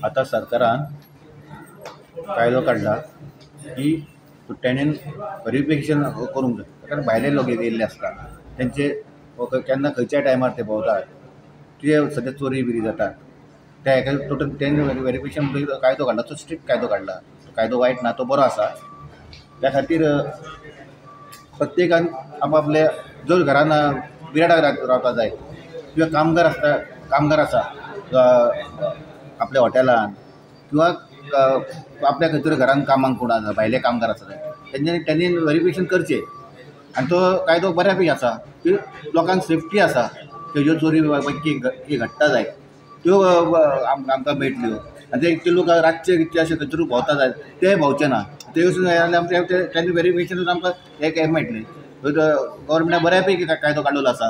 आता सरकारान कायदो काडला की टेनीन व्हेरिफिकेशन करूंक जाय, कारण भायले लोक येयल्ले आसता तेंचे केन्ना खंयच्याय टायमार ते भोंवतात, कितें सद्या चोरी बिरी जाता त्या हेका टोटल तेणी व्हेरिफिकेशन कायदो काडला, तो स्ट्रिक्ट कायदो काडला. तो कायदो वायट ना, तो बरो आसा. त्या खातीर प्रत्येकान आपापल्या जर घरान बिराडाक रावता जाय किंवा कामगार आसा आपल्या हॉटेलान किंवा आपल्या खंय तरी घरान कामाक कोण आसा भायले कामगार आसा त्यांनी व्हेरिफिकेशन करचें. आनी तो कायदो बऱ्यापैकी आसा की लोकांक सेफ्टी आसा, खंयच्यो चोरी घडटा जाय त्यो आमकां मेळटल्यो. आनी ते लोक रातचे अशे खंय तरी भोंवता जाय ते भोंवचे ना. ते वचून त्यांनी व्हेरिफिकेशन आमकां हे मेळटलें. गव्हर्मेंटान बऱ्यापैकी कायदो काडलेलो आसा.